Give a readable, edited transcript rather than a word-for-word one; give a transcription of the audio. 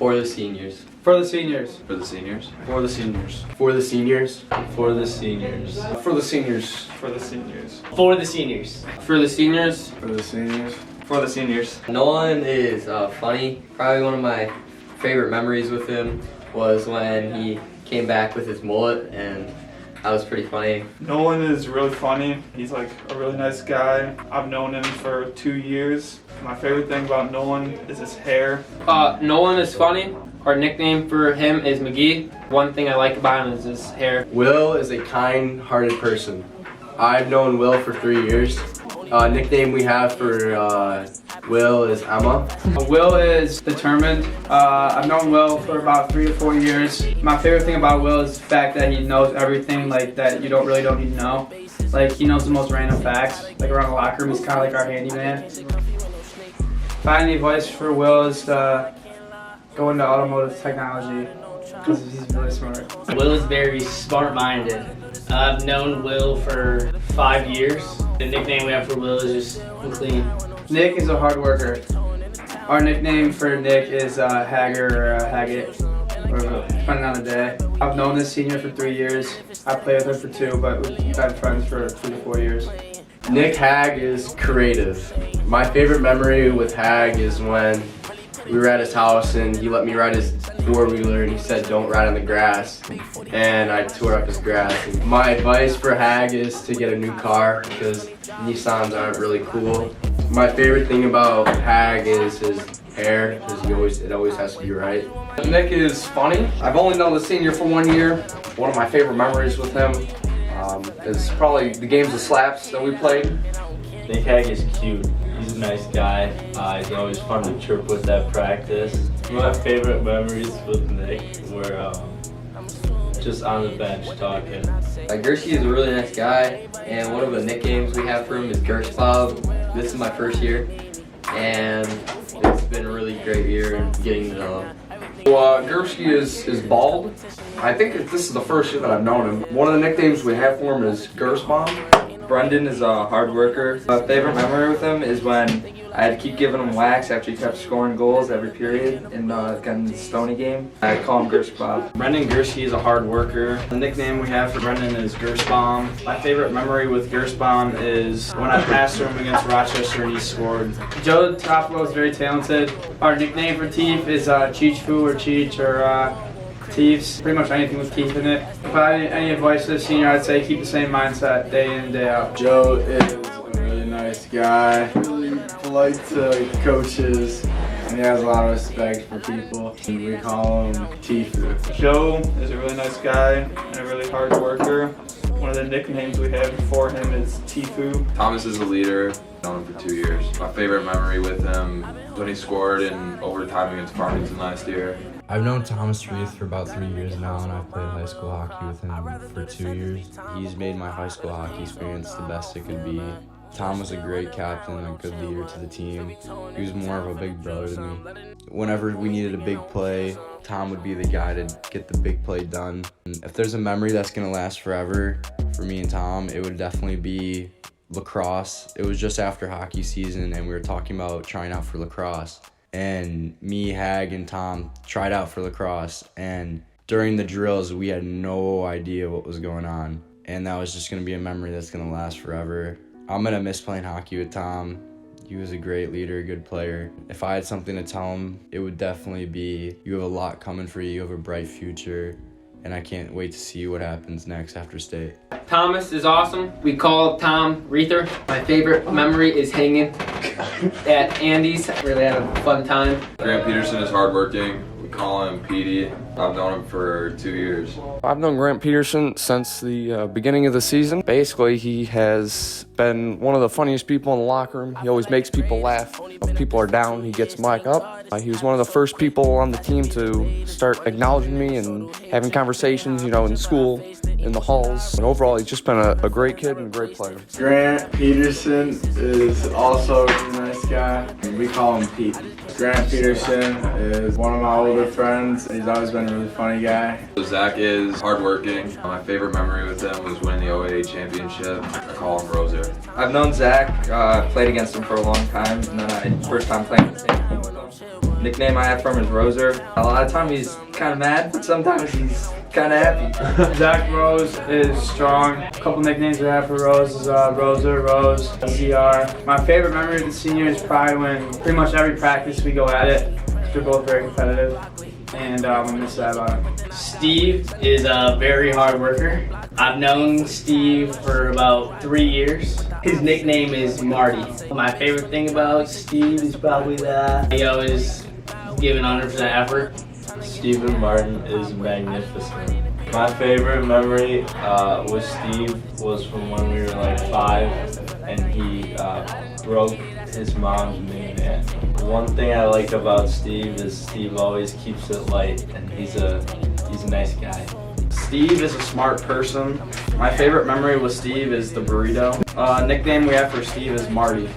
For the seniors. For the seniors. For the seniors. For the seniors. For the seniors. For the seniors. For the seniors. For the seniors. For the seniors. For the seniors. For the seniors. For the seniors. Nolan is funny. Probably one of my favorite memories with him was when he came back with his mullet, and that was pretty funny. Nolan is really funny. He's like a really nice guy. I've known him for 2 years. My favorite thing about Nolan is his hair. Nolan is funny. Our nickname for him is McGee. One thing I like about him is his hair. Will is a kind-hearted person. I've known Will for 3 years. Nickname we have for Will is Emma. Will is determined. I've known Will for about 3 to 4 years. My favorite thing about Will is the fact that he knows everything like that you don't need to know. Like he knows the most random facts. Like around the locker room, he's kind of like our handyman. If I had any advice for Will is to go into automotive technology because he's really smart. Will is very smart-minded. I've known Will for 5 years. The nickname we have for Will is just clean. Nick is a hard worker. Our nickname for Nick is Hagger or Haggett, depending on the day. I've known this senior for 3 years. I played with him for 2, but we've been friends for 3 to 4 years. Nick Hag is creative. My favorite memory with Hag is when we were at his house and he let me ride his four-wheeler and he said don't ride on the grass, and I tore up his grass. My advice for Hag is to get a new car because Nissans aren't really cool. My favorite thing about Hag is his hair because it always has to be right. Nick is funny. I've only known the senior for 1 year. One of my favorite memories with him is probably the games of slaps that we played. Nick Hag is cute. He's a nice guy. He's always fun to chirp with at practice. My favorite memories with Nick were just on the bench talking. Gursky is a really nice guy, and one of the nicknames we have for him is Gershbob. This is my first year, and it's been a really great year getting to know him. Gursky is bald. I think this is the first year that I've known him. One of the nicknames we have for him is Gersbomb. Brendan is a hard worker. My favorite memory with him is when I had to keep giving him wax after he kept scoring goals every period in the Sedona game. I call him Gershbob. Brendan Gursky is a hard worker. The nickname we have for Brendan is Gershbaum. My favorite memory with Gershbaum is when I passed him against Rochester and he scored. Joe Toffolo is very talented. Our nickname for Teef is Cheech Foo or Cheech or Teefs. Pretty much anything with Teef in it. If I had any advice to the senior, I'd say keep the same mindset day in and day out. Joe is a really nice guy, really polite to coaches, and he has a lot of respect for people. We call him Tifu. Joe is a really nice guy and a really hard worker. One of the nicknames we have for him is Tifu. Thomas is a leader. I've known him for 2 years. My favorite memory with him when he scored in overtime against Farmington last year. I've known Thomas Reith for about 3 years now, and I've played high school hockey with him for 2 years. He's made my high school hockey experience the best it could be. Tom was a great captain, a good leader to the team. He was more of a big brother to me. Whenever we needed a big play, Tom would be the guy to get the big play done. And if there's a memory that's gonna last forever for me and Tom, it would definitely be lacrosse. It was just after hockey season, and we were talking about trying out for lacrosse. And me, Hag, and Tom tried out for lacrosse, and during the drills we had no idea what was going on, and that was just going to be a memory that's going to last forever. I'm going to miss playing hockey with Tom. He was a great leader, a good player. If I had something to tell him, it would definitely be, you have a lot coming for you, you have a bright future, and I can't wait to see what happens next after state. Thomas is awesome. We call Tom Reether. My favorite memory is hanging at Andy's. Really had a fun time. Grant Peterson is hardworking. We call him Petey. I've known him for 2 years. I've known Grant Peterson since the beginning of the season. Basically, he has been one of the funniest people in the locker room. He always makes people laugh. If people are down, he gets Mike up. He was one of the first people on the team to start acknowledging me and having conversations, in school, in the halls. And overall, he's just been a great kid and a great player. Grant Peterson is also a really nice guy. We call him Pete. Grant Peterson is one of my older friends. He's always been a really funny guy. Zach is hardworking. My favorite memory with him was winning the OAA championship. I call him Roser. I've known Zach, played against him for a long time, and then first time playing the same team with him. Nickname I have for him is Roser. A lot of times he's kind of mad, but sometimes he's kind of happy. Zach Rose is strong. A couple nicknames we have for Rose is Roser, Rose, ZR. My favorite memory of the senior is probably when pretty much every practice we go at it. They're both very competitive, and I miss that about him. Steve is a very hard worker. I've known Steve for about 3 years. His nickname is Marty. My favorite thing about Steve is probably that he always giving 100% effort. Stephen Martin is magnificent. My favorite memory with Steve was from when we were like 5 and he broke his mom's minivan. One thing I like about Steve is Steve always keeps it light and he's a nice guy. Steve is a smart person. My favorite memory with Steve is the burrito. Nickname we have for Steve is Marty.